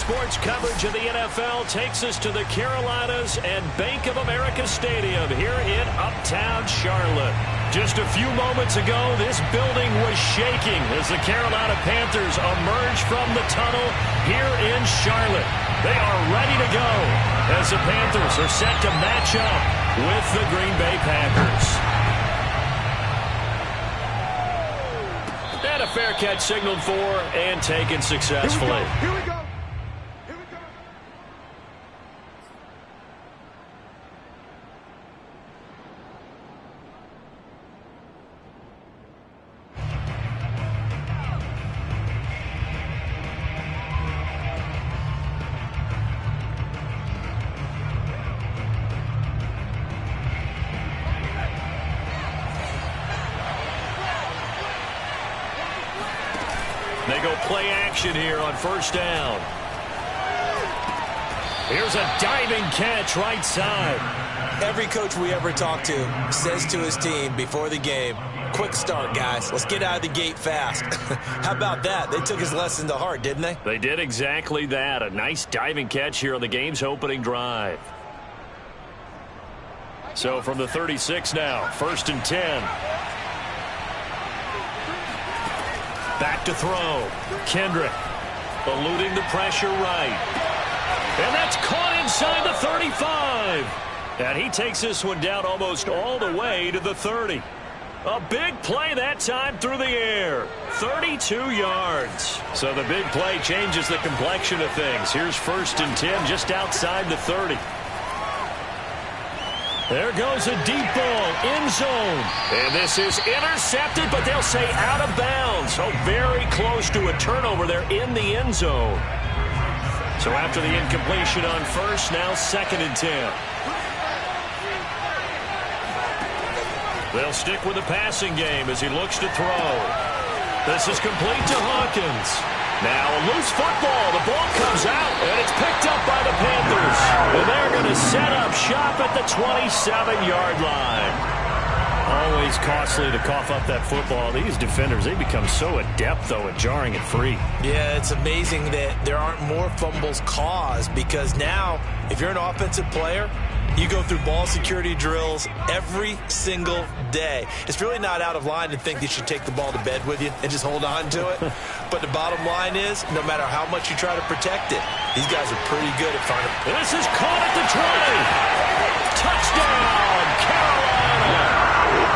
sports coverage of the NFL takes us to the Carolinas and Bank of America Stadium here in Uptown Charlotte. Just a few moments ago, this building was shaking as the Carolina Panthers emerge from the tunnel here in Charlotte. They are ready to go as the Panthers are set to match up with the Green Bay Packers. And a fair catch signaled for and taken successfully. Here we go. They go play action here on first down. Here's a diving catch right side. Every coach we ever talk to says to his team before the game, quick start, guys. Let's get out of the gate fast. How about that? They took his lesson to heart, didn't they? They did exactly that. A nice diving catch here on the game's opening drive. So from the 36 now, 1st and 10. Back to throw. Kendrick eluding the pressure right. And that's caught inside the 35. And he takes this one down almost all the way to the 30. A big play that time through the air. 32 yards. So the big play changes the complexion of things. Here's 1st and 10 just outside the 30. There goes a deep ball, end zone. And this is intercepted, but they'll say out of bounds. So very close to a turnover there in the end zone. So after the incompletion on first, now 2nd and 10. They'll stick with the passing game as he looks to throw. This is complete to Hawkins. Now a loose football. The ball comes out, and it's picked up by the Panthers. And they're going to set up shop at the 27-yard line. Always costly to cough up that football. These defenders, they become so adept, though, at jarring it free. Yeah, it's amazing that there aren't more fumbles caused because now, if you're an offensive player, you go through ball security drills every single day. It's really not out of line to think you should take the ball to bed with you and just hold on to it. But the bottom line is, no matter how much you try to protect it, these guys are pretty good at finding. This is caught at the 20. Touchdown, Carolina.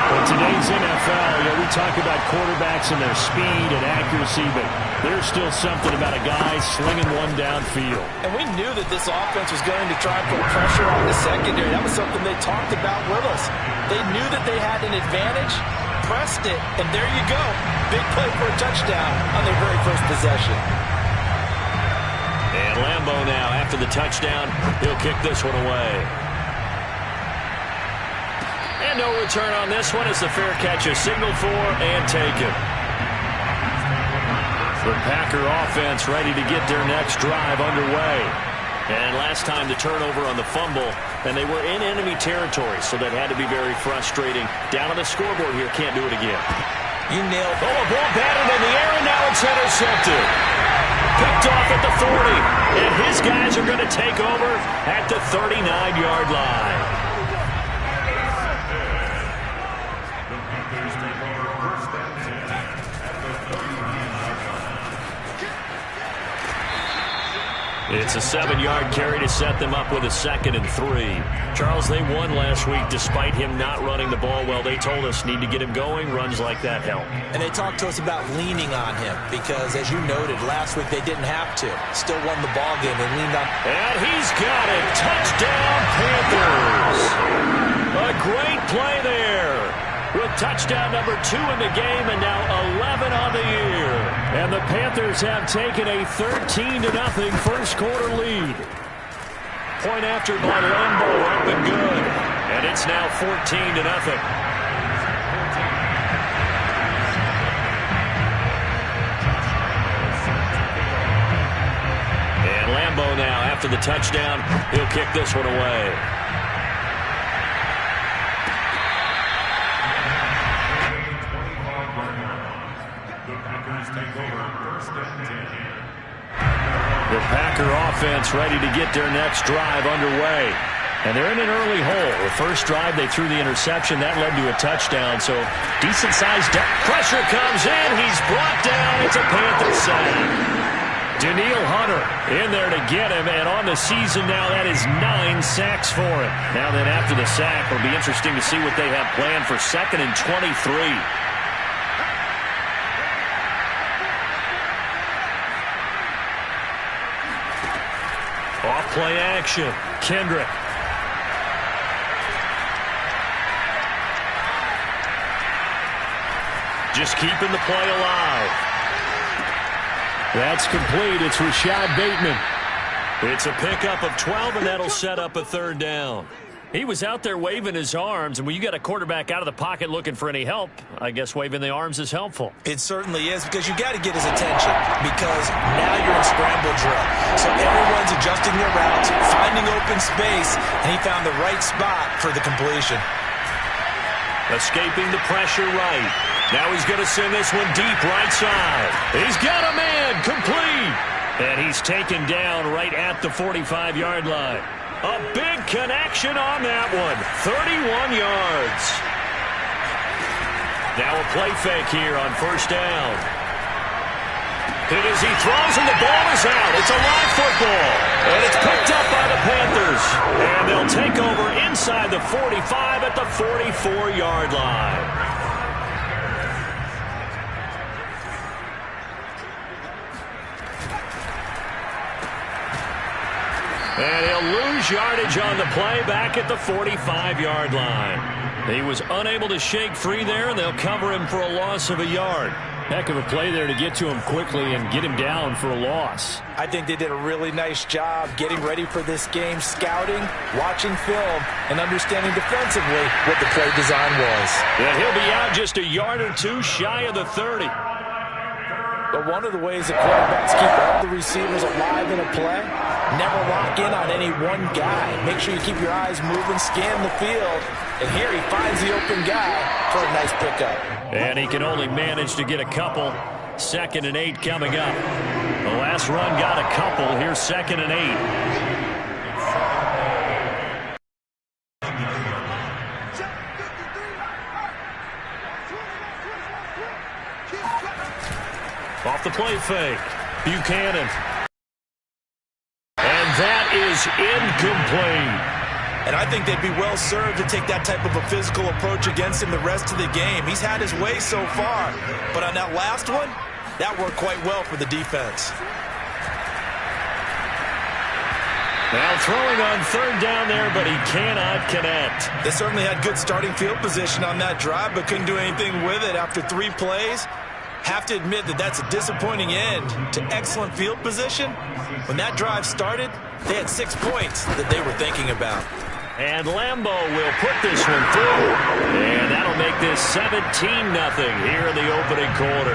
In today's NFL, we talk about quarterbacks and their speed and accuracy, but there's still something about a guy slinging one downfield. And we knew that this offense was going to try and put pressure on the secondary. That was something they talked about with us. They knew that they had an advantage, pressed it, and there you go. Big play for a touchdown on their very first possession. And Lambo now, after the touchdown, he'll kick this one away. And no return on this one as the fair catch is signaled for and taken. The Packer offense ready to get their next drive underway. And last time the turnover on the fumble, and they were in enemy territory, so that had to be very frustrating. Down on the scoreboard here, can't do it again. You nailed it. Oh, a ball batted in the air, and now it's intercepted. Picked off at the 40, and his guys are going to take over at the 39-yard line. It's a 7-yard carry to set them up with a 2nd and 3. Charles, they won last week despite him not running the ball well. They told us need to get him going. Runs like that help. And they talked to us about leaning on him because, as you noted, last week they didn't have to. Still won the ball game. They leaned on. And he's got it. Touchdown, Panthers. A great play there. With touchdown number 2 in the game and now 11 on the year. And the Panthers have taken a 13-0 first quarter lead. Point after by Lambo up and good. And it's now 14-0. And Lambo now, after the touchdown, he'll kick this one away. The Packers take over 1st and 10. The Packer offense ready to get their next drive underway. And they're in an early hole. The first drive, they threw the interception. That led to a touchdown. So decent-sized pressure comes in. He's brought down. It's a Panthers sack. Daniil Hunter in there to get him. And on the season now, that is 9 sacks for him. Now then, after the sack, it'll be interesting to see what they have planned for 2nd and 23. Off play action. Kendrick. Just keeping the play alive. That's complete. It's Rashad Bateman. It's a pickup of 12, and that'll set up a 3rd down. He was out there waving his arms, and when you got a quarterback out of the pocket looking for any help, I guess waving the arms is helpful. It certainly is, because you got to get his attention, because now you're in scramble drill. So everyone's adjusting their routes, finding open space, and he found the right spot for the completion. Escaping the pressure right. Now he's going to send this one deep right side. He's got a man complete. And he's taken down right at the 45-yard line. A big connection on that one. 31 yards. Now a play fake here on 1st down. And as he throws and the ball is out, it's a live football. And it's picked up by the Panthers. And they'll take over inside the 45 at the 44-yard line. And he'll lose yardage on the play back at the 45-yard line. He was unable to shake free there, and they'll cover him for a loss of a yard. Heck of a play there to get to him quickly and get him down for a loss. I think they did a really nice job getting ready for this game, scouting, watching film, and understanding defensively what the play design was. And he'll be out just a yard or two shy of the 30. But one of the ways that quarterbacks keep all the receivers alive in a play, never lock in on any one guy. Make sure you keep your eyes moving, scan the field. And here he finds the open guy for a nice pickup. And he can only manage to get a couple. 2nd and 8 coming up. The last run got a couple. Here's 2nd and 8. Off the play fake. Buchanan. And that is incomplete. And I think they'd be well served to take that type of a physical approach against him the rest of the game. He's had his way so far. But on that last one, that worked quite well for the defense. Now throwing on 3rd down there, but he cannot connect. They certainly had good starting field position on that drive, but couldn't do anything with it after 3 plays. Have to admit that that's a disappointing end to excellent field position. When that drive started, they had 6 points that they were thinking about. And Lambo will put this one through. And that'll make this 17-0 here in the opening quarter.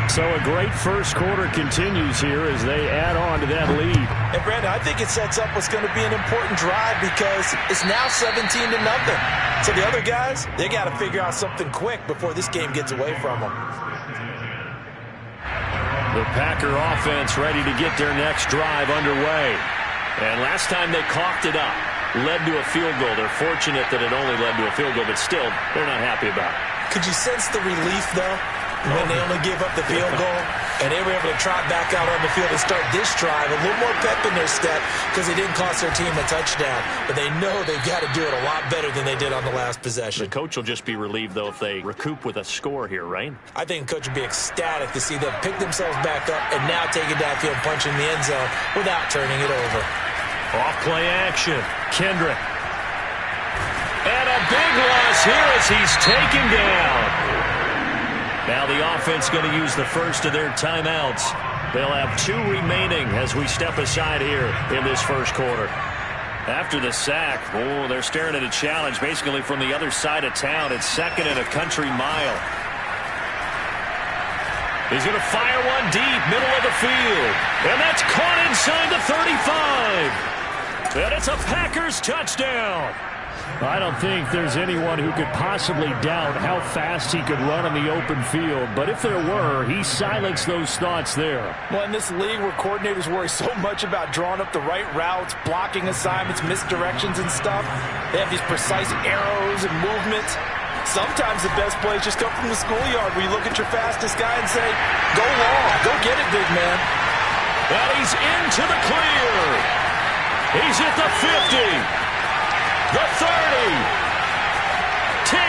So a great first quarter continues here as they add on to that lead. And Brandon, I think it sets up what's going to be an important drive because it's now 17-0. So the other guys, they got to figure out something quick before this game gets away from them. The Packer offense ready to get their next drive underway. And last time they coughed it up, led to a field goal. They're fortunate that it only led to a field goal, but still, they're not happy about it. Could you sense the relief, though, when they only gave up the field goal and they were able to trot back out on the field and start this drive? A little more pep in their step because it didn't cost their team a touchdown, but they know they've got to do it a lot better than they did on the last possession. The coach will just be relieved, though, if they recoup with a score here, right? I think the coach would be ecstatic to see them pick themselves back up and now take it downfield, punch in the end zone without turning it over. Off play action. Kendrick. And a big loss here as he's taken down. Now the offense going to use the first of their timeouts. They'll have 2 remaining as we step aside here in this first quarter. After the sack, they're staring at a challenge basically from the other side of town. It's 2nd and a country mile. He's going to fire one deep, middle of the field. And that's caught inside the 35. And it's a Packers touchdown. I don't think there's anyone who could possibly doubt how fast he could run in the open field. But if there were, he silenced those thoughts there. Well, in this league where coordinators worry so much about drawing up the right routes, blocking assignments, misdirections and stuff, they have these precise arrows and movements. Sometimes the best plays just come from the schoolyard where you look at your fastest guy and say, go long, go get it, big man. And he's into the clear. He's at the 50. The 30, 10,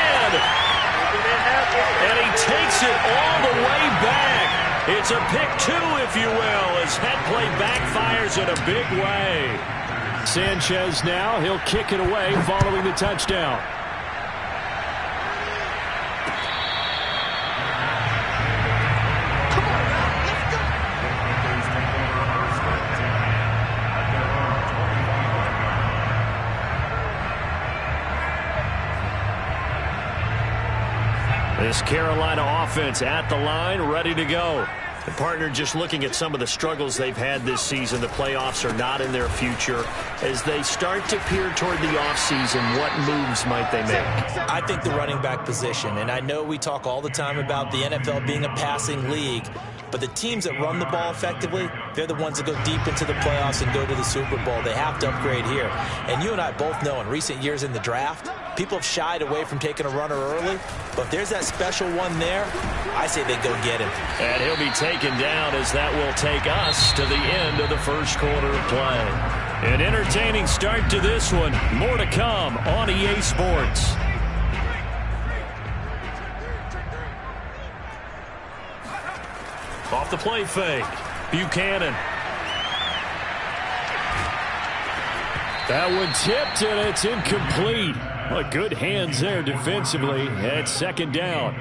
and he takes it all the way back. It's a pick two, if you will, as head play backfires in a big way. Sanchez now, he'll kick it away following the touchdown. This Carolina offense at the line, ready to go. The partner just looking at some of the struggles they've had this season. The playoffs are not in their future. As they start to peer toward the offseason, what moves might they make? I think the running back position, and I know we talk all the time about the NFL being a passing league, but the teams that run the ball effectively, they're the ones that go deep into the playoffs and go to the Super Bowl. They have to upgrade here. And you and I both know in recent years in the draft, people have shied away from taking a runner early. But if there's that special one there, I say they go get him. And he'll be taken down as that will take us to the end of the first quarter of play. An entertaining start to this one. More to come on EA Sports. Off the play fake. Buchanan. That one tipped, and it's incomplete. Well, good hands there defensively at second down.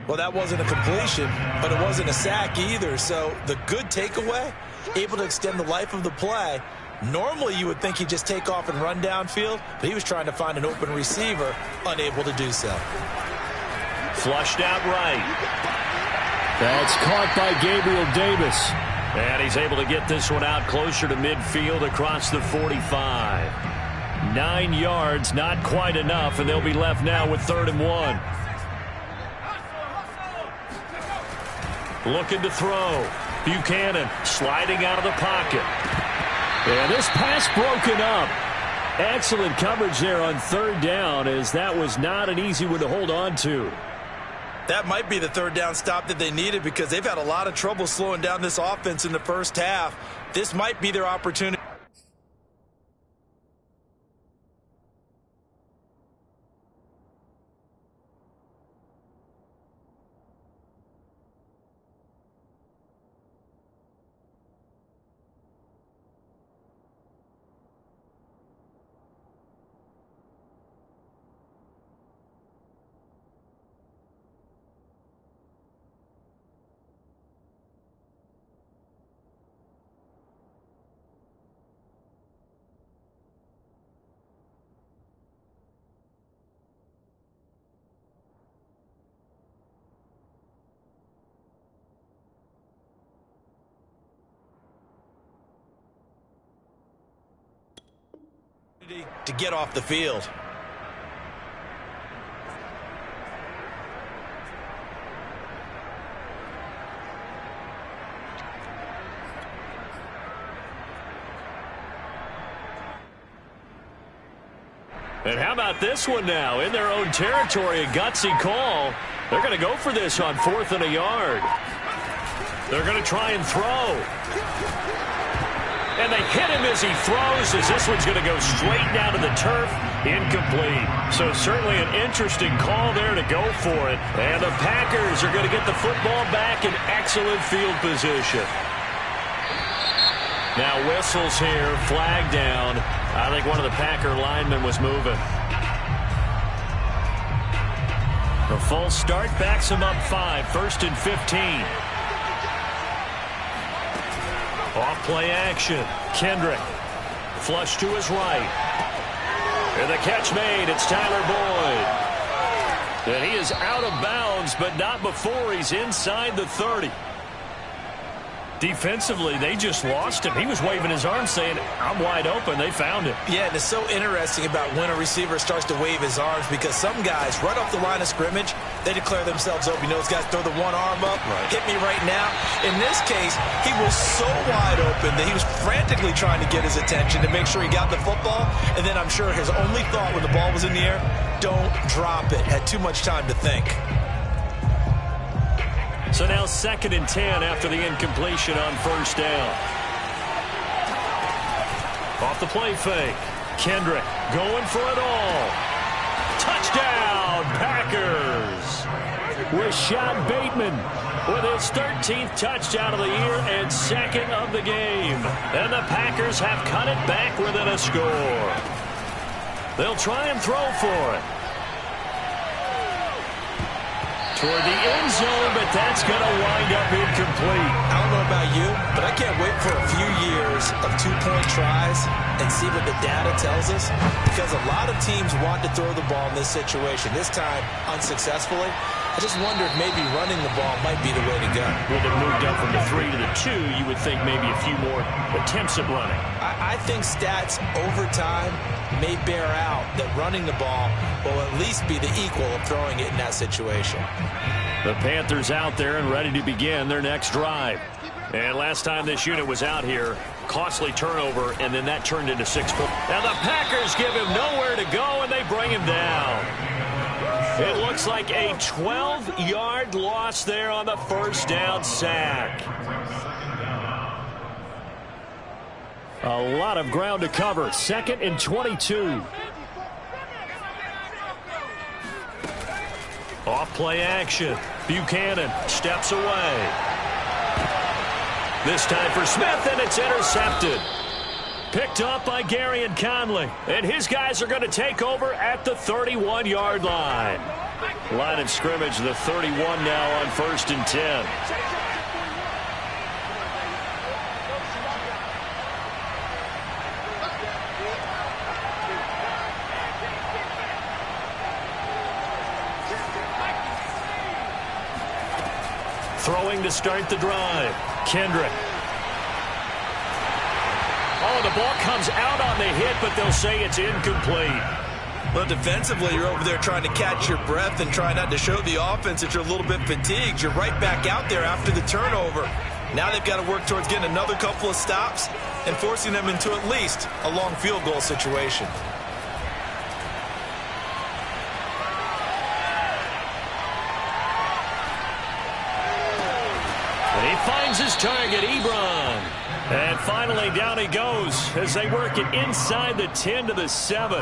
Well, that wasn't a completion, but it wasn't a sack either. So the good takeaway, able to extend the life of the play. Normally you would think he'd just take off and run downfield, but he was trying to find an open receiver, unable to do so. Flushed out right. That's caught by Gabriel Davis. And he's able to get this one out closer to midfield across the 45. 9 yards, not quite enough, and they'll be left now with 3rd and 1. Looking to throw. Buchanan sliding out of the pocket. And this pass broken up. Excellent coverage there on 3rd down, as that was not an easy one to hold on to. That might be the 3rd down stop that they needed because they've had a lot of trouble slowing down this offense in the first half. This might be their opportunity. To get off the field. And how about this one now? In their own territory, a gutsy call. They're going to go for this on 4th and a yard. They're going to try and throw. And they hit him as he throws, as this one's going to go straight down to the turf. Incomplete. So certainly an interesting call there to go for it. And the Packers are going to get the football back in excellent field position. Now whistles here, flag down. I think one of the Packer linemen was moving. The false start backs him up 5, 1st and 15. Off play action. Kendrick. Flush to his right. And the catch made. It's Tyler Boyd. And he is out of bounds, but not before he's inside the 30. Defensively, they just lost him. He was waving his arms saying, I'm wide open. They found him. Yeah, and it's so interesting about when a receiver starts to wave his arms because some guys, right off the line of scrimmage, they declare themselves open. You know, those guys throw the one arm up, hit me right now. In this case, he was so wide open that he was frantically trying to get his attention to make sure he got the football. And then I'm sure his only thought when the ball was in the air, don't drop it. Had too much time to think. So now 2nd and 10 after the incompletion on 1st down. Off the play fake. Kendrick going for it all. Touchdown, Packers. Rashad Bateman with his 13th touchdown of the year and 2nd of the game. And the Packers have cut it back within a score. They'll try and throw for it. Toward the end zone, but that's going to wind up incomplete. I don't know about you, but I can't wait for a few years of two-point tries and see what the data tells us, because a lot of teams want to throw the ball in this situation. This time, unsuccessfully. I just wonder if maybe running the ball might be the way to go. With it moved up from the 3 to the 2, you would think maybe a few more attempts at running. I think stats over time may bear out that running the ball will at least be the equal of throwing it in that situation. The Panthers out there and ready to begin their next drive. And last time this unit was out here, costly turnover, and then that turned into 6 points. Now the Packers give him nowhere to go, and they bring him down. It looks like a 12-yard loss there on the 1st down sack. A lot of ground to cover. 2nd and 22. Off play action. Buchanan steps away. This time for Smith, and it's intercepted. Picked up by Gary and Conley. And his guys are going to take over at the 31-yard line. Line of scrimmage, the 31 now on 1st and 10. Throwing to start the drive. Kendrick. Oh, the ball comes out on the hit, but they'll say it's incomplete. Well, defensively, you're over there trying to catch your breath and try not to show the offense that you're a little bit fatigued. You're right back out there after the turnover. Now they've got to work towards getting another couple of stops and forcing them into at least a long field goal situation. And he finds his target, Ebron. And finally, down he goes as they work it inside the 10 to the 7.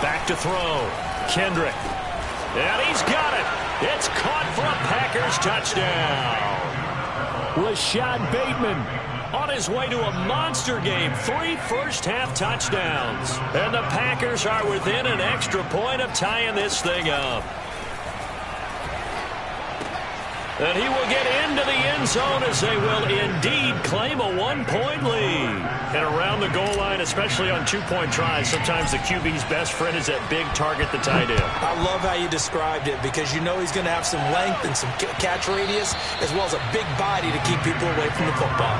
Back to throw. Kendrick. And he's got it. It's caught for a Packers touchdown. Rashad Bateman on his way to a monster game. 3 first-half touchdowns. And the Packers are within an extra point of tying this thing up. And he will get into the end zone as they will indeed claim a 1-point lead. And around the goal line, especially on 2-point tries, sometimes the QB's best friend is that big target, the tight end. I love how you described it because you know he's going to have some length and some catch radius as well as a big body to keep people away from the football.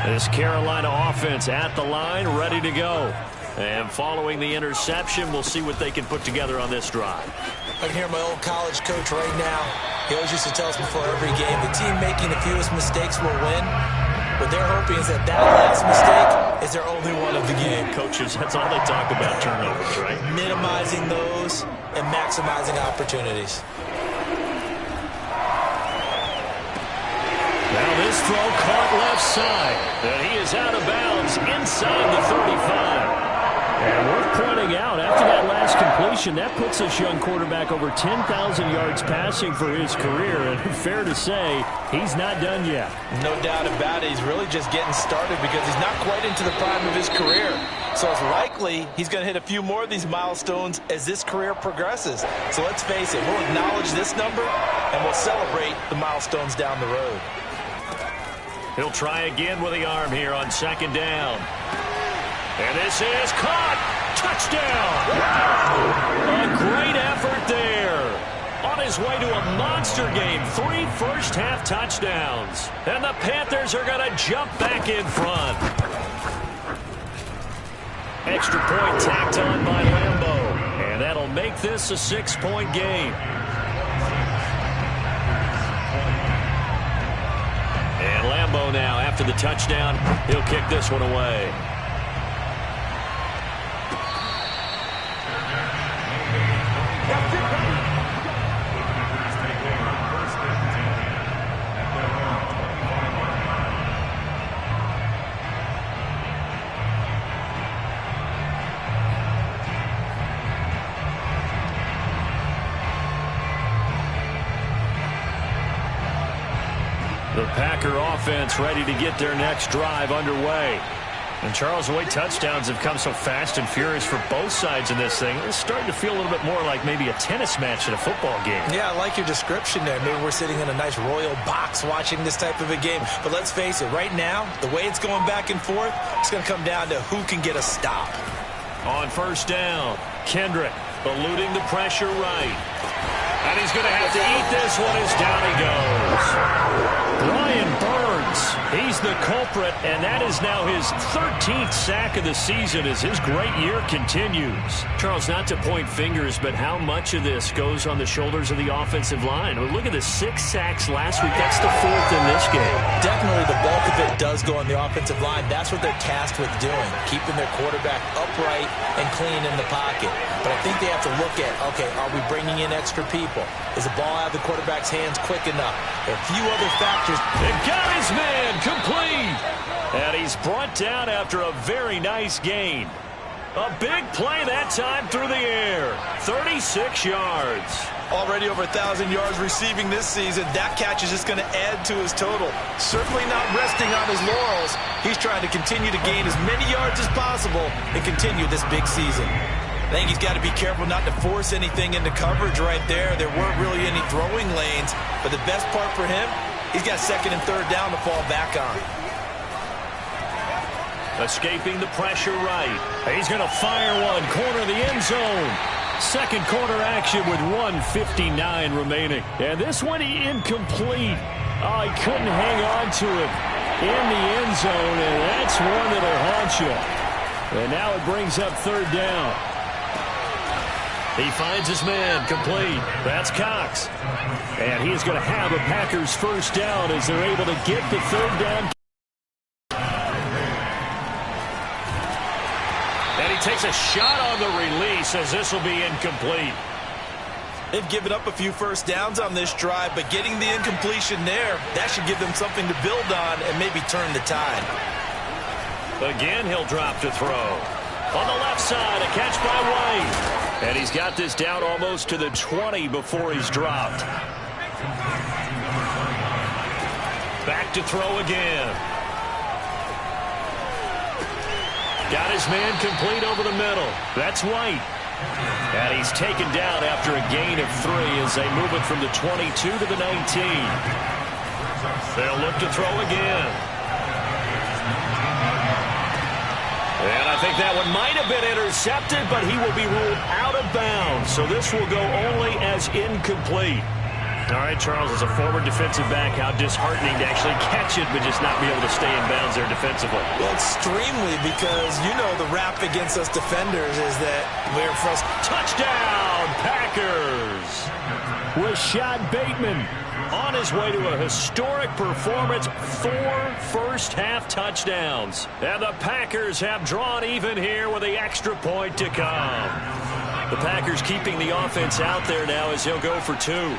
This Carolina offense at the line, ready to go. And following the interception, we'll see what they can put together on this drive. I can hear my old college coach right now. He always used to tell us before every game, the team making the fewest mistakes will win. What they're hoping is that last mistake is their only one of the game. Coaches, that's all they talk about, turnovers, right? Minimizing those and maximizing opportunities. Now this throw caught left side. And he is out of bounds inside the 35. And worth pointing out, after that last completion, that puts this young quarterback over 10,000 yards passing for his career. And fair to say, he's not done yet. No doubt about it. He's really just getting started because he's not quite into the prime of his career. So it's likely he's going to hit a few more of these milestones as this career progresses. So let's face it, we'll acknowledge this number and we'll celebrate the milestones down the road. He'll try again with the arm here on second down. And this is caught. Touchdown. A great effort there. On his way to a monster game. 3 first-half touchdowns. And the Panthers are going to jump back in front. Extra point tacked on by Lambeau. And that'll make this a 6-point game. And Lambeau now, after the touchdown, he'll kick this one away. The Packer offense ready to get their next drive underway. And Charles, the way touchdowns have come so fast and furious for both sides in this thing, it's starting to feel a little bit more like maybe a tennis match in a football game. Yeah, I like your description there. Maybe we're sitting in a nice royal box watching this type of a game. But let's face it, right now, the way it's going back and forth, it's going to come down to who can get a stop. On first down, Kendrick eluding the pressure right. And he's going to have to eat this one as down he goes. Brian Burns, he's the culprit, and that is now his 13th sack of the season as his great year continues. Charles, not to point fingers, but how much of this goes on the shoulders of the offensive line? Well, look at the 6 sacks last week. That's the 4th in this game. Definitely the bulk of it does go on the offensive line. That's what they're tasked with doing, keeping their quarterback upright and clean in the pocket. But I think they have to look at, okay, are we bringing in extra people? Is the ball out of the quarterback's hands quick enough? There are a few other factors. It got his man complete. And he's brought down after a very nice gain. A big play that time through the air. 36 yards. Already over 1,000 yards receiving this season. That catch is just going to add to his total. Certainly not resting on his laurels. He's trying to continue to gain as many yards as possible and continue this big season. I think he's got to be careful not to force anything into coverage right there. There weren't really any throwing lanes. But the best part for him, he's got second and third down to fall back on. Escaping the pressure right. He's going to fire one. Corner of the end zone. Second quarter action with 1:59 remaining. And this one incomplete. Oh, he couldn't hang on to it in the end zone. And that's one that'll haunt you. And now it brings up third down. He finds his man complete. That's Cox. And he's going to have a Packers first down as they're able to get the third down. And he takes a shot on the release as this will be incomplete. They've given up a few first downs on this drive, but getting the incompletion there, that should give them something to build on and maybe turn the tide. Again, he'll drop to throw. On the left side, a catch by White. And he's got this down almost to the 20 before he's dropped. Back to throw again. Got his man complete over the middle. That's White. And he's taken down after a gain of 3 as they move it from the 22 to the 19. They'll look to throw again. And I think that one might have been intercepted, but he will be ruled out of bounds. So this will go only as incomplete. All right, Charles, as a former defensive back, how disheartening to actually catch it, but just not be able to stay in bounds there defensively. Well, extremely, because, you know, the rap against us defenders is that we're frustrated. Touchdown, Packers! Rashad Bateman on his way to a historic performance, 4 first-half touchdowns. And the Packers have drawn even here with the extra point to come. The Packers keeping the offense out there now as he'll go for 2.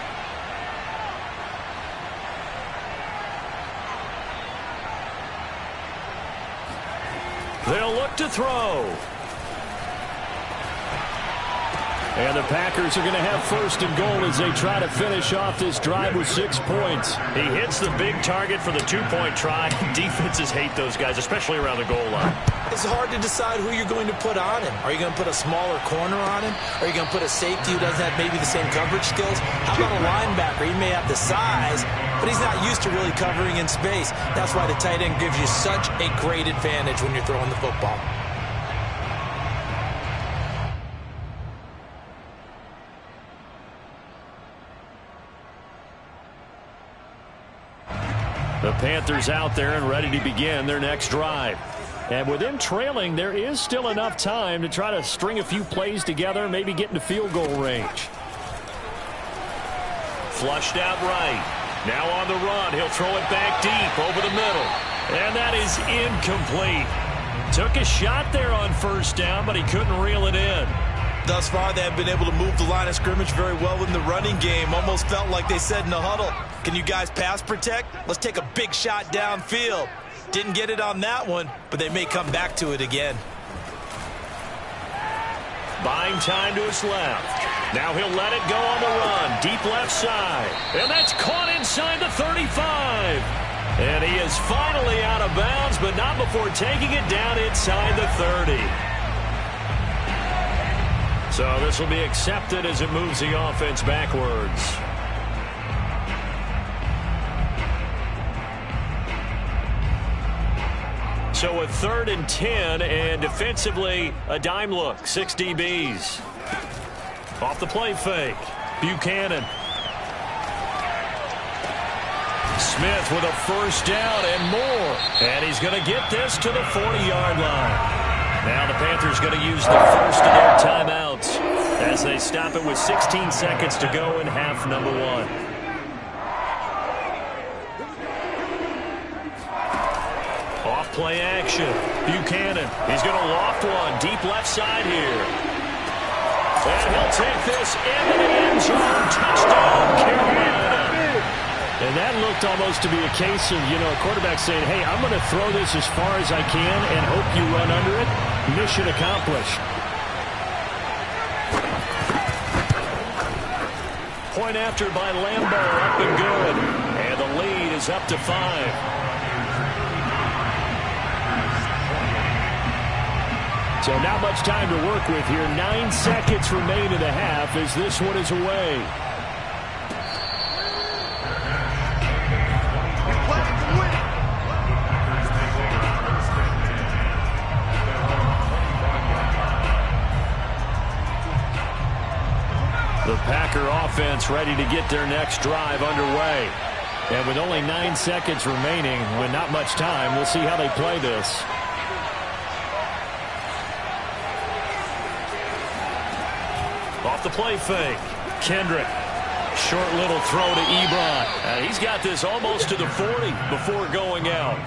They'll look to throw. And the Packers are going to have first and goal as they try to finish off this drive with 6 points. He hits the big target for the 2-point try. Defenses hate those guys, especially around the goal line. It's hard to decide who you're going to put on him. Are you going to put a smaller corner on him? Are you going to put a safety who doesn't have maybe the same coverage skills? How about a linebacker? He may have the size, but he's not used to really covering in space. That's why the tight end gives you such a great advantage when you're throwing the football. The Panthers out there and ready to begin their next drive. And with them trailing, there is still enough time to try to string a few plays together, maybe get into field goal range. Flushed out right. Now on the run. He'll throw it back deep over the middle. And that is incomplete. Took a shot there on first down, but he couldn't reel it in. Thus far, they have been able to move the line of scrimmage very well in the running game. Almost felt like they said in the huddle, can you guys pass protect? Let's take a big shot downfield. Didn't get it on that one, but they may come back to it again. Buying time to his left. Now he'll let it go on the run. Deep left side. And that's caught inside the 35. And he is finally out of bounds, but not before taking it down inside the 30. So this will be accepted as it moves the offense backwards. So a 3rd and 10, and defensively a dime look. 6 DBs. Off the play fake. Buchanan. Smith with a first down and more. And he's going to get this to the 40-yard line. Now the Panthers going to use the first of their timeouts as they stop it with 16 seconds to go in half number 1. Off play action. Buchanan. He's going to loft one deep left side here. And he'll take this into the end zone. Touchdown, Carolina. And that looked almost to be a case of, a quarterback saying, hey, I'm going to throw this as far as I can and hope you run under it. Mission accomplished. Point after by Lambeau, up and good. And the lead is up to 5. So not much time to work with here. 9 seconds remain in the half as this one is away. The Packer offense ready to get their next drive underway. And with only 9 seconds remaining, with not much time, we'll see how they play this. Off the play fake. Kendrick. Short little throw to Ebron. He's got this almost to the 40 before going out.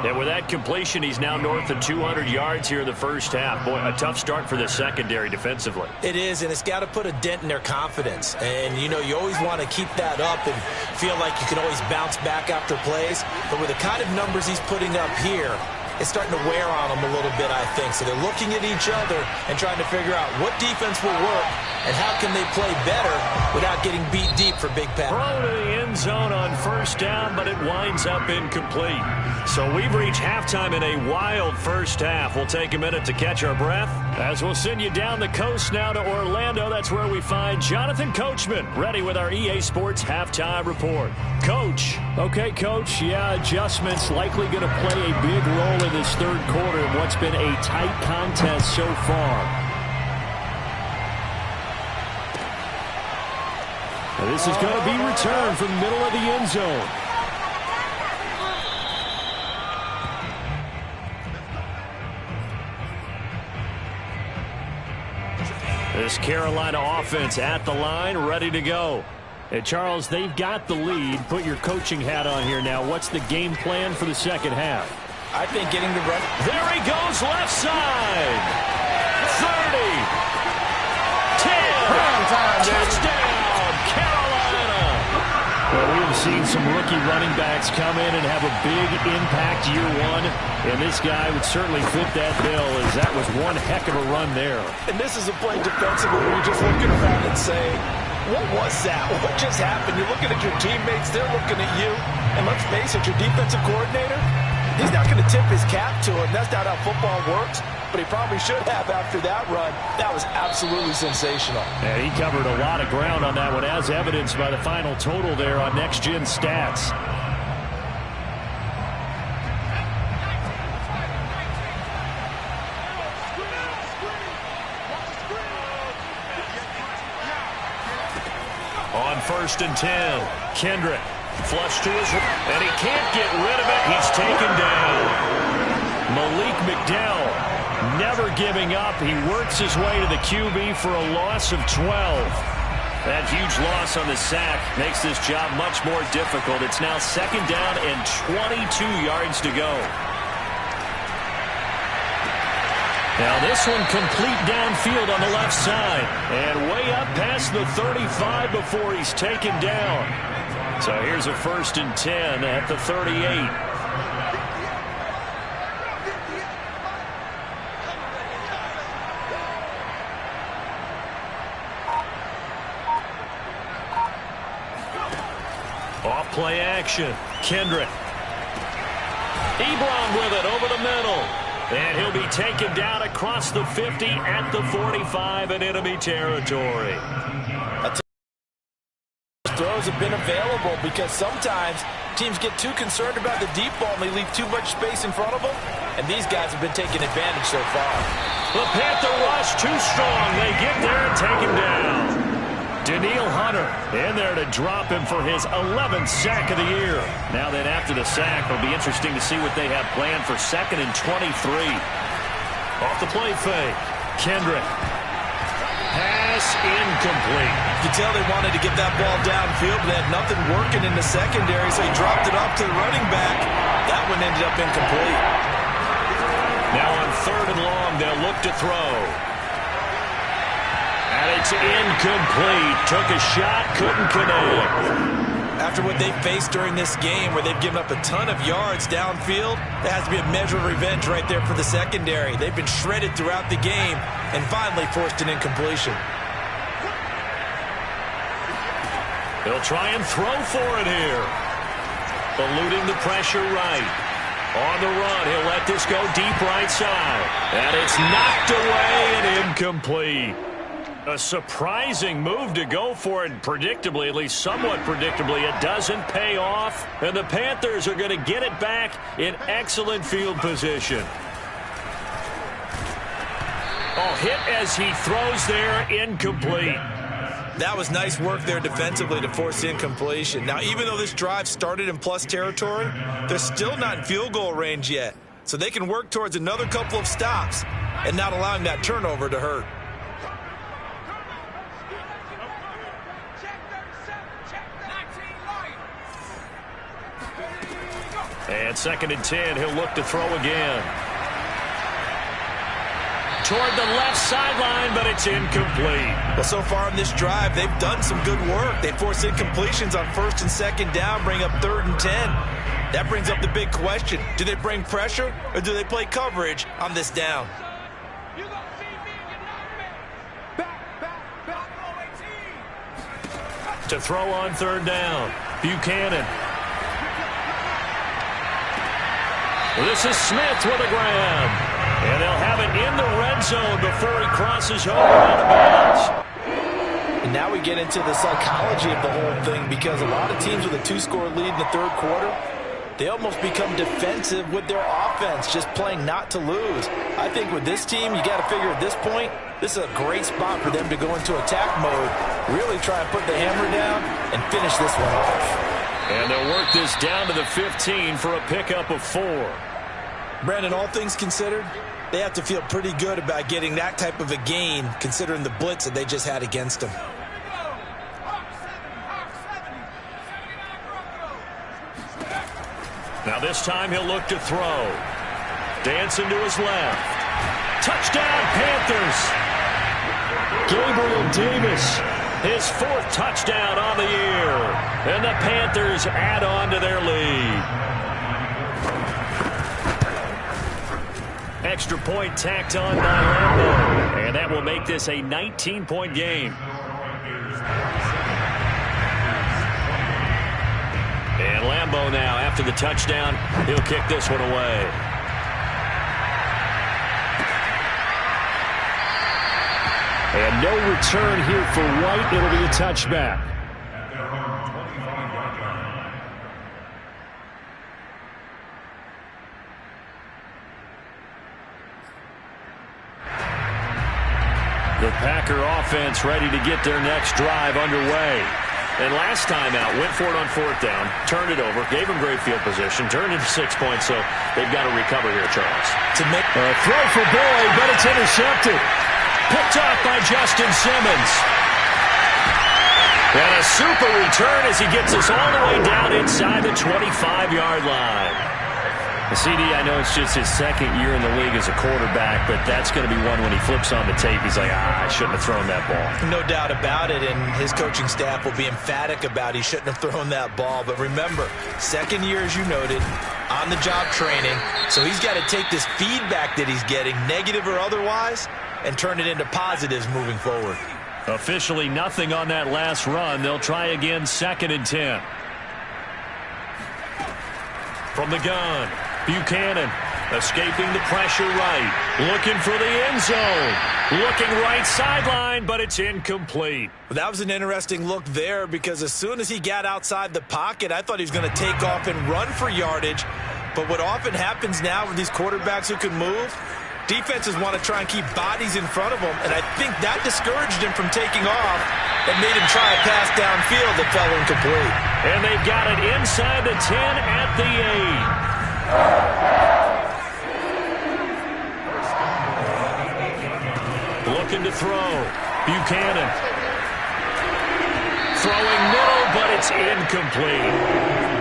And with that completion, he's now north of 200 yards here in the first half. Boy, a tough start for the secondary defensively. It is, and it's got to put a dent in their confidence. And, you always want to keep that up and feel like you can always bounce back after plays. But with the kind of numbers he's putting up here, it's starting to wear on them a little bit, I think. So they're looking at each other and trying to figure out what defense will work and how can they play better without getting beat deep for big pass. Throw to the end zone on first down, but it winds up incomplete. So we've reached halftime in a wild first half. We'll take a minute to catch our breath as we'll send you down the coast now to Orlando. That's where we find Jonathan Coachman ready with our EA Sports halftime report. Coach. Okay, Coach. Yeah, adjustments likely going to play a big role in this third quarter in what's been a tight contest so far. Now this is going to be returned from the middle of the end zone. This Carolina offense at the line, ready to go. And Charles, they've got the lead. Put your coaching hat on here now. What's the game plan for the second half? I think getting the run. There he goes, left side. 30. 10. Touchdown, Carolina. Well, we have seen some rookie running backs come in and have a big impact year one. And this guy would certainly fit that bill, as that was one heck of a run there. And this is a play defensively where you're just looking around and saying, what was that? What just happened? You're looking at your teammates. They're looking at you. And let's face it, your defensive coordinator, He's not going to tip his cap to him. That's not how football works, but he probably should have after that run. That was absolutely sensational. And he covered a lot of ground on that one, as evidenced by the final total there on Next Gen Stats. On 1st and 10, Kendrick. Flush to his right, and he can't get rid of it. He's taken down. Malik McDowell never giving up. He works his way to the QB for a loss of 12. That huge loss on the sack makes this job much more difficult. It's now 2nd down and 22 yards to go. Now this one complete downfield on the left side. And way up past the 35 before he's taken down. So here's a 1st and 10 at the 38. Off play action. Kendrick. Ebron with it over the middle. And he'll be taken down across the 50 at the 45 in enemy territory. Throws have been available because sometimes teams get too concerned about the deep ball and they leave too much space in front of them, and these guys have been taking advantage so far. The Panther rush too strong. They get there and take him down. Daniil Hunter in there to drop him for his 11th sack of the year. Now then, after the sack, it'll be interesting to see what they have planned for 2nd and 23. Off the play fake, Kendrick. Pass incomplete. You can tell they wanted to get that ball downfield, but they had nothing working in the secondary, so he dropped it off to the running back. That one ended up incomplete. Now on 3rd and long, they'll look to throw. And it's incomplete. Took a shot, couldn't connect. After what they've faced during this game, where they've given up a ton of yards downfield, there has to be a measure of revenge right there for the secondary. They've been shredded throughout the game and finally forced an incompletion. They'll try and throw for it here. Eluding the pressure right. On the run, he'll let this go deep right side. And it's knocked away and incomplete. A surprising move to go for it, predictably, at least somewhat predictably. It doesn't pay off, and the Panthers are going to get it back in excellent field position. Oh, hit as he throws there, incomplete. That was nice work there defensively to force the incompletion. Now, even though this drive started in plus territory, they're still not in field goal range yet. So they can work towards another couple of stops and not allowing that turnover to hurt. And 2nd and 10, he'll look to throw again. Toward the left sideline, but it's incomplete. Well, so far in this drive, they've done some good work. They forced incompletions on 1st and 2nd down, bring up 3rd and 10. That brings up the big question. Do they bring pressure, or do they play coverage on this down? To throw on 3rd down, Buchanan. This is Smith with a grab. And they'll have it in the red zone before he crosses over out of bounds. And now we get into the psychology of the whole thing, because a lot of teams with a 2-score lead in the 3rd quarter, they almost become defensive with their offense, just playing not to lose. I think with this team, you got to figure at this point, this is a great spot for them to go into attack mode, really try and put the hammer down and finish this one off. And they'll work this down to the 15 for a pickup of 4. Brandon, all things considered, they have to feel pretty good about getting that type of a gain, considering the blitz that they just had against them. Now this time he'll look to throw. Dancing to his left. Touchdown, Panthers! Gabriel Davis, his 4th touchdown on the year. And the Panthers add on to their lead. Extra point tacked on by Lambo. And that will make this a 19-point game. And Lambeau now, after the touchdown, he'll kick this one away. And no return here for White. It'll be a touchback. The Packer offense ready to get their next drive underway. And last time out, went for it on fourth down, turned it over, gave him great field position, turned into 6 points, so they've got to recover here, Charles. To make a throw for Boyd, but it's intercepted. Picked off by Justin Simmons. And a super return as he gets us all the way down inside the 25-yard line. The CD, I know it's just his second year in the league as a quarterback, but that's going to be one when he flips on the tape. He's like, I shouldn't have thrown that ball. No doubt about it, and his coaching staff will be emphatic about he shouldn't have thrown that ball. But remember, second year, as you noted, on-the-job training, so he's got to take this feedback that he's getting, negative or otherwise, and turn it into positives moving forward. Officially nothing on that last run. They'll try again, 2nd and 10. From the gun, Buchanan escaping the pressure right. Looking for the end zone. Looking right sideline, but it's incomplete. That was an interesting look there because as soon as he got outside the pocket, I thought he was going to take off and run for yardage. But what often happens now with these quarterbacks who can move, defenses want to try and keep bodies in front of them, and I think that discouraged him from taking off and made him try a pass downfield that fell incomplete. And they've got it inside the 10 at the 8. Looking to throw. Buchanan. Throwing middle, but it's incomplete.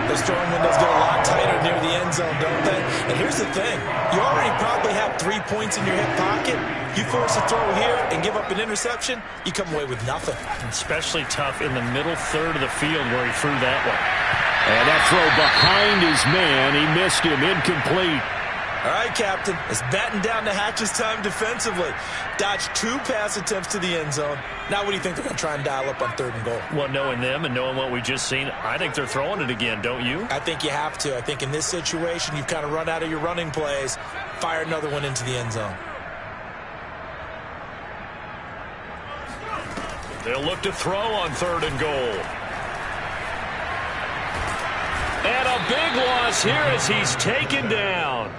Those throwing windows get a lot tighter near the end zone, don't they? And here's the thing. You already probably have 3 points in your hip pocket. You force a throw here and give up an interception, you come away with nothing. Especially tough in the middle third of the field where he threw that one. And that throw behind his man. He missed him. Incomplete. All right, Captain. It's batten down the hatches time defensively. Dodged 2 pass attempts to the end zone. Now what do you think they're going to try and dial up on 3rd and goal? Well, knowing them and knowing what we just seen, I think they're throwing it again, don't you? I think you have to. I think in this situation, you've kind of run out of your running plays. Fire another one into the end zone. They'll look to throw on 3rd and goal. And a big loss here as he's taken down.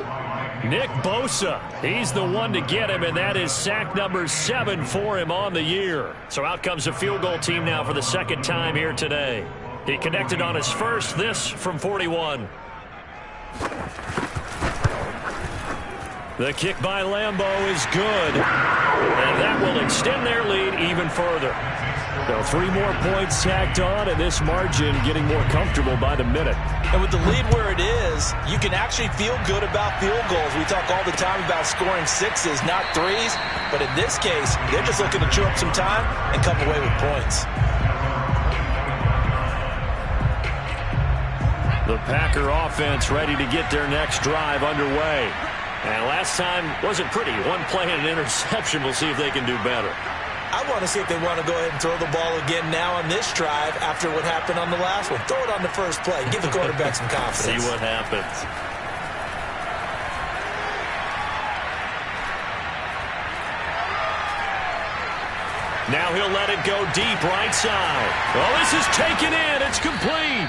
Nick Bosa, he's the one to get him, and that is sack number 7 for him on the year. So out comes a field goal team now for the 2nd time here today. He connected on his first, this from 41. The kick by Lambeau is good, and that will extend their lead even further. So 3 more points tacked on, and this margin getting more comfortable by the minute. And with the lead where it is, you can actually feel good about field goals. We talk all the time about scoring 6s, not 3s. But in this case, they're just looking to chew up some time and come away with points. The Packer offense ready to get their next drive underway. And last time wasn't pretty. 1 play and an interception. We'll see if they can do better. I want to see if they want to go ahead and throw the ball again now on this drive after what happened on the last one. Throw it on the first play. Give the quarterback some confidence. See what happens. Now he'll let it go deep right side. Oh, this is taken in. It's complete.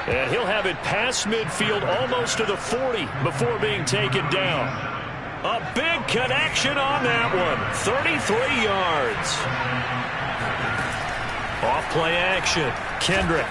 And he'll have it past midfield almost to the 40 before being taken down. A big connection on that one. 33 yards. Off play action. Kendrick.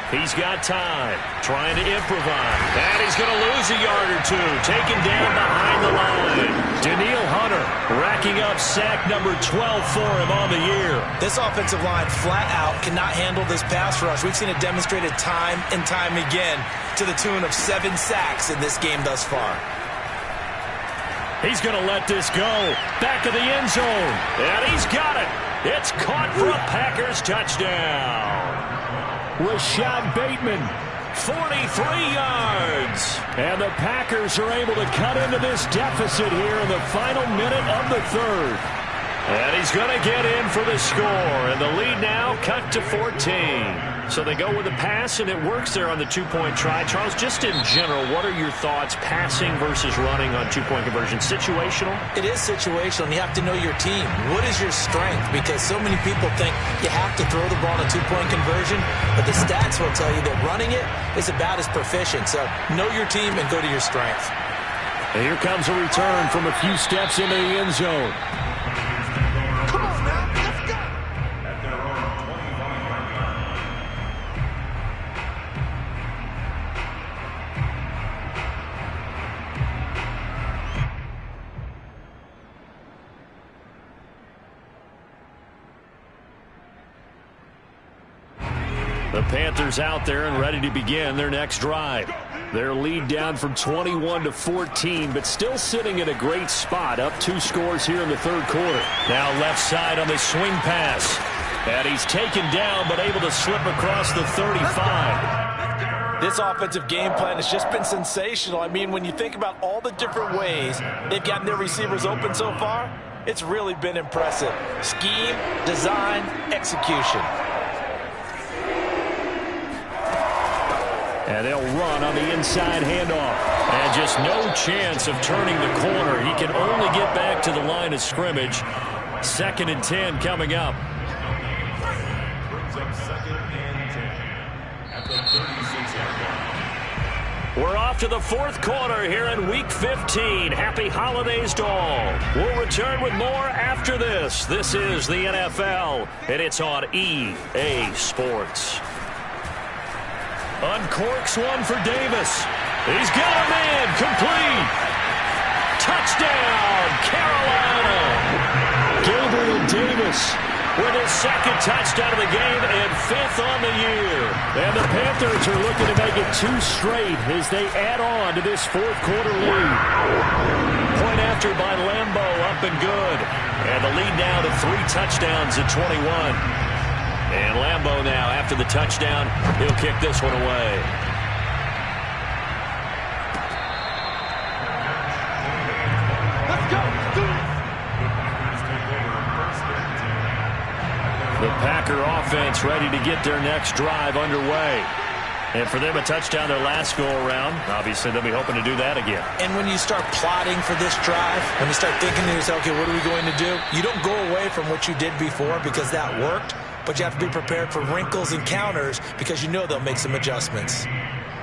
He's got time. Trying to improvise. And he's going to lose a yard or 2. Taken down behind the line. Daniil Hunter racking up sack number 12 for him on the year. This offensive line flat out cannot handle this pass rush. We've seen it demonstrated time and time again to the tune of 7 sacks in this game thus far. He's going to let this go. Back of the end zone. And he's got it. It's caught for a Packers touchdown. Rashad Bateman, 43 yards. And the Packers are able to cut into this deficit here in the final minute of the 3rd. And he's going to get in for the score. And the lead now cut to 14. So they go with a pass, and it works there on the two-point try. Charles, just in general, what are your thoughts passing versus running on two-point conversion? Situational? It is situational, and you have to know your team. What is your strength? Because so many people think you have to throw the ball on a two-point conversion, but the stats will tell you that running it is about as proficient. So know your team and go to your strength. And here comes a return from a few steps into the end zone. The Panthers out there and ready to begin their next drive. Their lead down from 21 to 14, but still sitting in a great spot, up 2 scores here in the third quarter. Now left side on the swing pass. And he's taken down, but able to slip across the 35. This offensive game plan has just been sensational. I mean, when you think about all the different ways they've gotten their receivers open so far, it's really been impressive. Scheme, design, execution. And they'll run on the inside handoff. And just no chance of turning the corner. He can only get back to the line of scrimmage. 2nd and 10 coming up. We're off to the 4th quarter here in Week 15. Happy holidays to all. We'll return with more after this. This is the NFL, and it's on EA Sports. Uncorks one for Davis. He's got a man. Complete. Touchdown, Carolina. Gabriel Davis with his 2nd touchdown of the game and 5th on the year. And the Panthers are looking to make it 2 straight as they add on to this 4th quarter lead. Point after by Lambo, up and good. And the lead now to 3 touchdowns at 21. And Lambo now, after the touchdown, he'll kick this one away. Let's go. The Packer offense ready to get their next drive underway. And for them, a touchdown their last go-around. Obviously, they'll be hoping to do that again. And when you start plotting for this drive, when you start thinking to yourself, okay, what are we going to do? You don't go away from what you did before because that worked. But you have to be prepared for wrinkles and counters because you know they'll make some adjustments.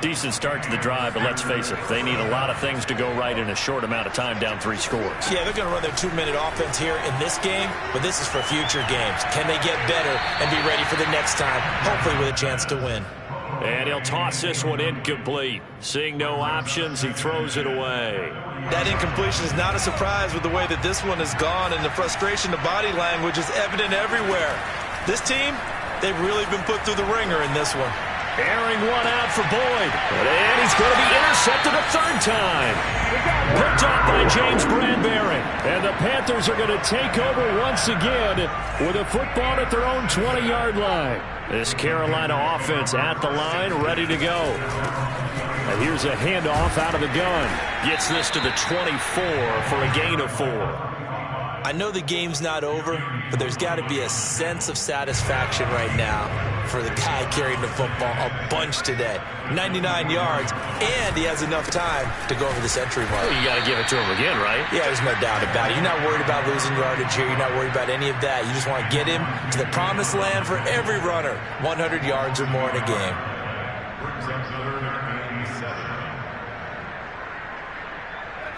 Decent start to the drive, but let's face it, they need a lot of things to go right in a short amount of time, down 3 scores. Yeah, they're going to run their 2-minute offense here in this game, but this is for future games. Can they get better and be ready for the next time, hopefully with a chance to win? And he'll toss this one incomplete. Seeing no options, he throws it away. That incompletion is not a surprise with the way that this one has gone, and the frustration, the body language is evident everywhere. This team, they've really been put through the ringer in this one. Airing one out for Boyd. And he's going to be intercepted a 3rd time. Picked up by James Bradbury. And the Panthers are going to take over once again with a football at their own 20-yard line. This Carolina offense at the line, ready to go. And here's a handoff out of the gun. Gets this to the 24 for a gain of 4. I know the game's not over, but there's got to be a sense of satisfaction right now for the guy carrying the football a bunch today. 99 yards, and he has enough time to go over the century mark. Well, you got to give it to him again, right? Yeah, there's no doubt about it. You're not worried about losing yardage here. You're not worried about any of that. You just want to get him to the promised land for every runner. 100 yards or more in a game.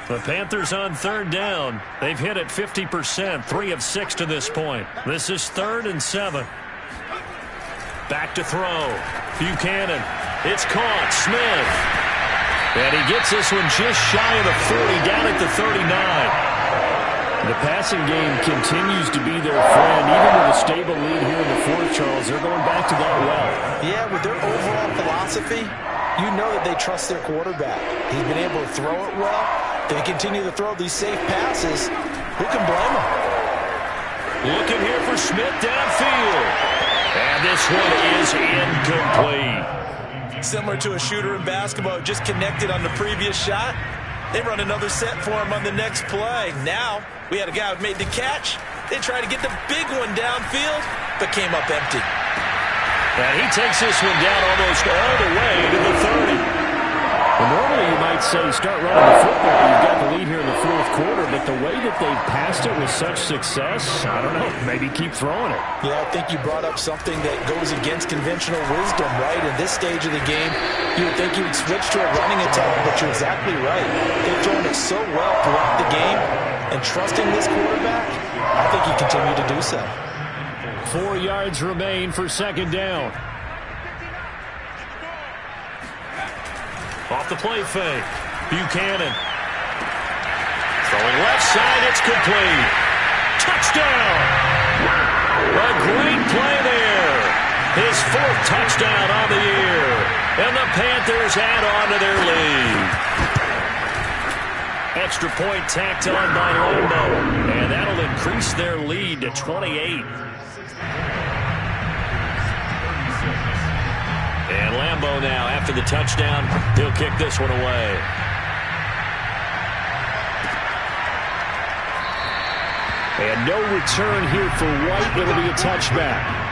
The Panthers on 3rd down. They've hit it 50%, 3 of 6 to this point. This is 3rd and 7. Back to throw. Buchanan. It's caught. Smith. And he gets this one just shy of the 40, down at the 39. The passing game continues to be their friend. Even with a stable lead here in the 4th, Charles, they're going back to that well. Yeah, with their overall philosophy, you know that they trust their quarterback. He's been able to throw it well. They continue to throw these safe passes. Who can blame them? Looking here for Smith downfield. And this one is incomplete. Similar to a shooter in basketball, just connected on the previous shot. They run another set for him on the next play. Now, we had a guy who made the catch, They tried to get the big one downfield, but came up empty. And he takes this one down almost all the way to the 30. Well, normally you might say start running the football. You've got the lead here in the fourth quarter, but the way that they've passed it with such success, I don't know, maybe keep throwing it. Yeah, I think you brought up something that goes against conventional wisdom, right? In this stage of the game, you would think you would switch to a running attack, but you're exactly right. They've thrown it so well throughout the game, and trusting this quarterback, I think you continue to do so. 4 yards remain for second down. Off the play fake. Buchanan. Throwing left side, it's complete. Touchdown! A great play there. His fourth touchdown on the year. And the Panthers add on to their lead. Extra point tacked on by Lambo. And that'll increase their lead to 28. And Lambo now, after the touchdown, he'll kick this one away. And no return here for White. It'll be a touchback.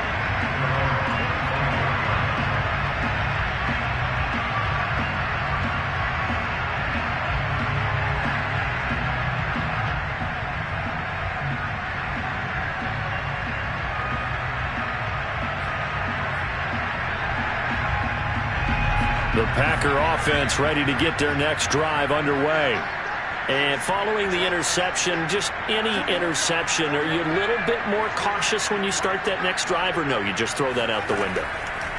The Packer offense ready to get their next drive underway. And following the interception, just any interception, are you a little bit more cautious when you start that next drive, or no, you just throw that out the window?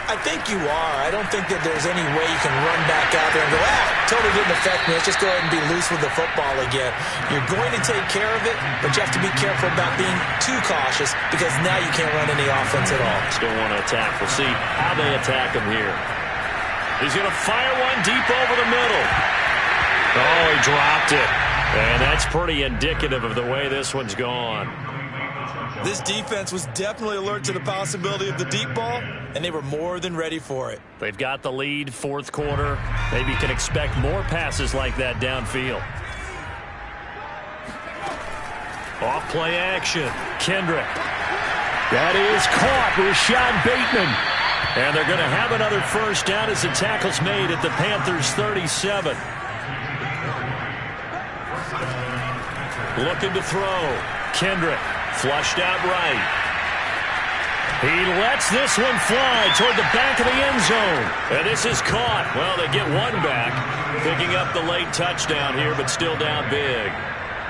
I think you are. I don't think that there's any way you can run back out there and go, totally didn't affect me. Let's just go ahead and be loose with the football again. You're going to take care of it, but you have to be careful about being too cautious because now you can't run any offense at all. Still want to attack. We'll see how they attack him here. He's going to fire one deep over the middle. Oh, he dropped it. And that's pretty indicative of the way this one's gone. This defense was definitely alert to the possibility of the deep ball, and they were more than ready for it. They've got the lead, fourth quarter. Maybe you can expect more passes like that downfield. Off play action. Kendrick. That is caught. Rashad Bateman. And they're going to have another first down as the tackle's made at the Panthers' 37. Looking to throw. Kendrick flushed out right. He lets this one fly toward the back of the end zone. And this is caught. Well, they get one back. Picking up the late touchdown here, but still down big.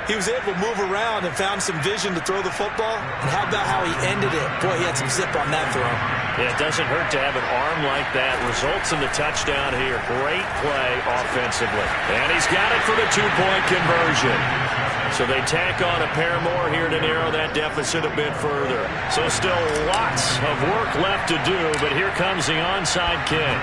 He was able to move around and found some vision to throw the football. And how about how he ended it? Boy, he had some zip on that throw. Yeah, it doesn't hurt to have an arm like that. Results in the touchdown here. Great play offensively. And he's got it for the two-point conversion. So they tack on a pair more here to narrow that deficit a bit further. So still lots of work left to do, but here comes the onside kick.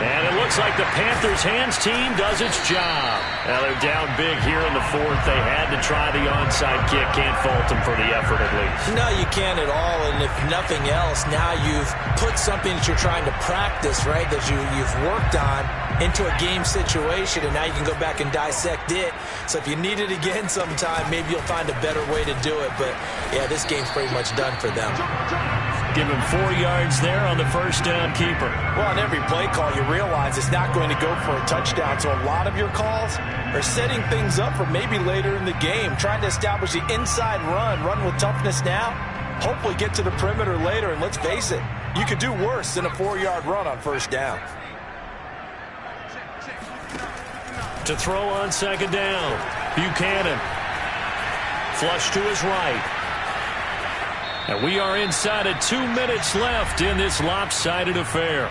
And it looks like the Panthers' hands team does its job. Now they're down big here in the fourth. They had to try the onside kick. Can't fault them for the effort at least. No, you can't at all. And if nothing else, now you've put something that you're trying to practice, right, that you've worked on into a game situation, and now you can go back and dissect it. So if you need it again sometime, maybe you'll find a better way to do it. But, yeah, this game's pretty much done for them. Give him 4 yards there on the first down keeper. Well, on every play call, you realize it's not going to go for a touchdown. So a lot of your calls are setting things up for maybe later in the game, trying to establish the inside run with toughness now, hopefully get to the perimeter later. And let's face it, you could do worse than a 4-yard run on first down. To throw on second down, Buchanan. Flush to his right. And we are inside of 2 minutes left in this lopsided affair.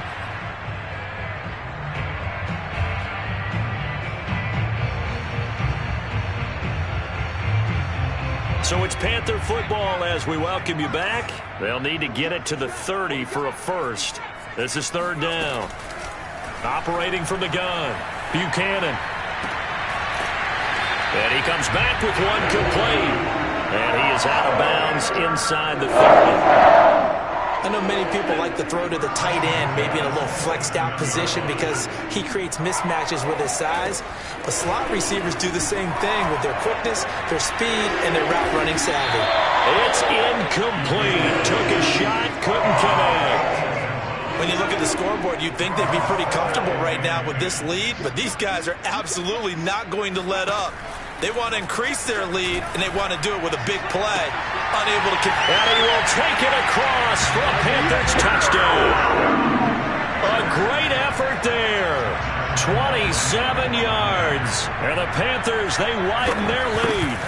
So it's Panther football as we welcome you back. They'll need to get it to the 30 for a first. This is third down. Operating from the gun, Buchanan. And he comes back with one complete. And he is out of bounds inside the 30. I know many people like to throw to the tight end, maybe in a little flexed out position because he creates mismatches with his size. But slot receivers do the same thing with their quickness, their speed, and their route running savvy. It's incomplete. Took a shot, couldn't connect. When you look at the scoreboard, you'd think they'd be pretty comfortable right now with this lead, but these guys are absolutely not going to let up. They want to increase their lead, and they want to do it with a big play. Unable to... And he will take it across for a Panthers touchdown. A great effort there. 27 yards. And the Panthers, they widen their lead.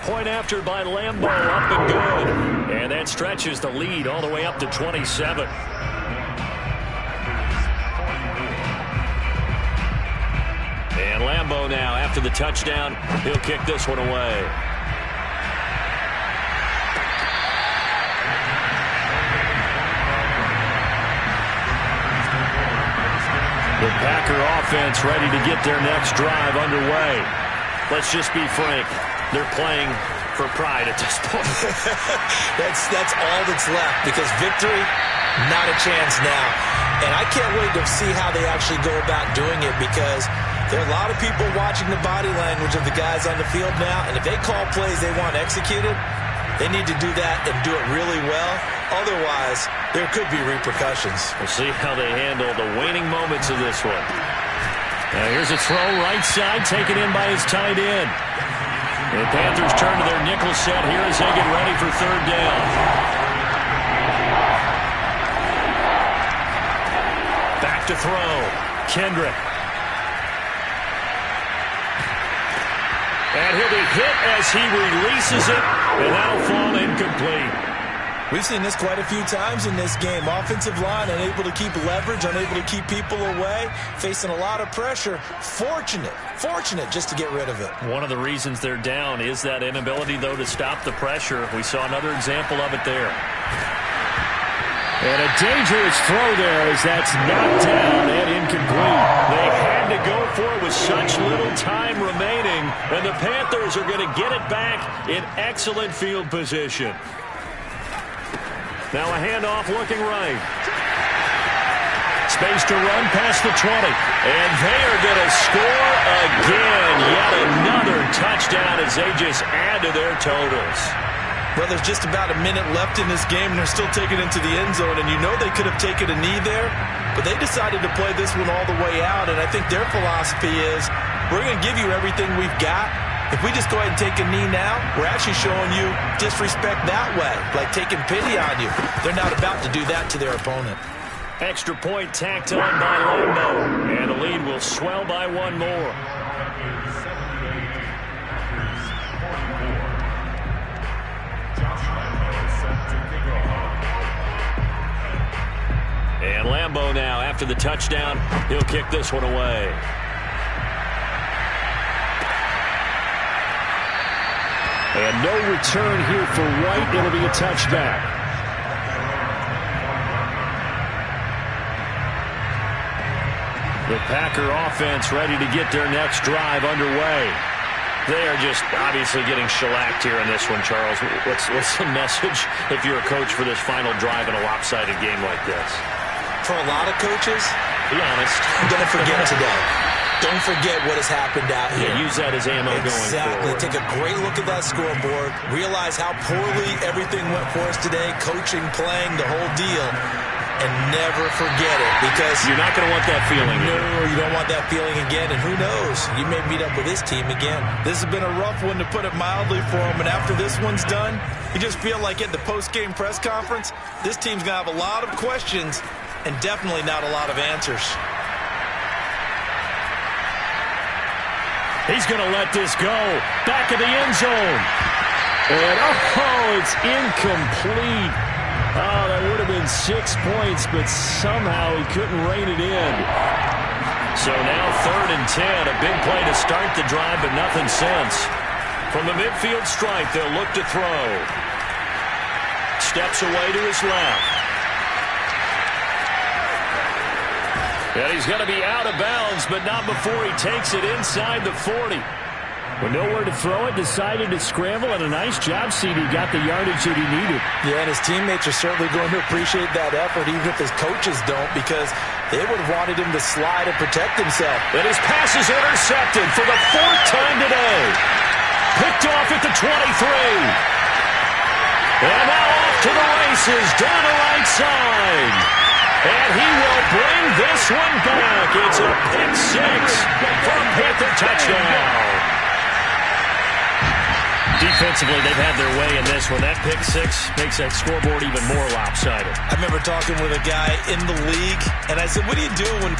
Point after by Lambeau, up and good. And that stretches the lead all the way up to 27. And Lambeau now, after the touchdown, he'll kick this one away. The Packer offense ready to get their next drive underway. Let's just be frank. They're playing for pride at this point. That's all that's left, because victory, not a chance now. And I can't wait to see how they actually go about doing it, because there are a lot of people watching the body language of the guys on the field now, and if they call plays they want executed, they need to do that and do it really well. Otherwise, there could be repercussions. We'll see how they handle the waning moments of this one. Now here's a throw right side, taken in by his tight end. The Panthers turn to their nickel set here as they get ready for third down. Back to throw. Kendrick. And he'll be hit as he releases it, and that'll fall incomplete. We've seen this quite a few times in this game. Offensive line unable to keep leverage, unable to keep people away, facing a lot of pressure. Fortunate just to get rid of it. One of the reasons they're down is that inability, though, to stop the pressure. We saw another example of it there. And a dangerous throw there as that's knocked down and incomplete. They had to go for it with such little time remaining, and the Panthers are going to get it back in excellent field position. Now a handoff looking right. Space to run past the 20. And they are going to score again. Yet another touchdown as they just add to their totals. Well, there's just about a minute left in this game, and they're still taking it to the end zone. And you know they could have taken a knee there, but they decided to play this one all the way out. And I think their philosophy is, we're going to give you everything we've got. If we just go ahead and take a knee now, we're actually showing you disrespect that way, like taking pity on you. They're not about to do that to their opponent. Extra point tacked on by Lambeau, and the lead will swell by one more. And Lambeau now, after the touchdown, he'll kick this one away. And no return here for White. It'll be a touchback. The Packer offense ready to get their next drive underway. They are just obviously getting shellacked here in this one, Charles. What's the message if you're a coach for this final drive in a lopsided game like this? For a lot of coaches, be honest, I'm going to forget today. Don't forget what has happened out here. Yeah, use that as ammo going forward. Exactly. Take a great look at that scoreboard. Realize how poorly everything went for us today. Coaching, playing, the whole deal. And never forget it, because you're not going to want that feeling again. No, you don't want that feeling again. And who knows? You may meet up with this team again. This has been a rough one, to put it mildly, for them. And after this one's done, you just feel like at the post-game press conference, this team's going to have a lot of questions and definitely not a lot of answers. He's going to let this go. Back of the end zone. And, it's incomplete. Oh, that would have been 6 points, but somehow he couldn't rein it in. So now 3rd and 10. A big play to start the drive, but nothing since. From the midfield stripe, they'll look to throw. Steps away to his left. And he's going to be out of bounds, but not before he takes it inside the 40. With nowhere to throw it, decided to scramble, and a nice job, CD. Got the yardage that he needed. Yeah, and his teammates are certainly going to appreciate that effort, even if his coaches don't, because they would have wanted him to slide and protect himself. And his pass is intercepted for the 4th time today. Picked off at the 23. And now off to the races, down the right side. And he will bring this one back. It's a pick 6 for a Panther touchdown. Defensively, they've had their way in this one. That pick 6 makes that scoreboard even more lopsided. I remember talking with a guy in the league, and I said, what do you do when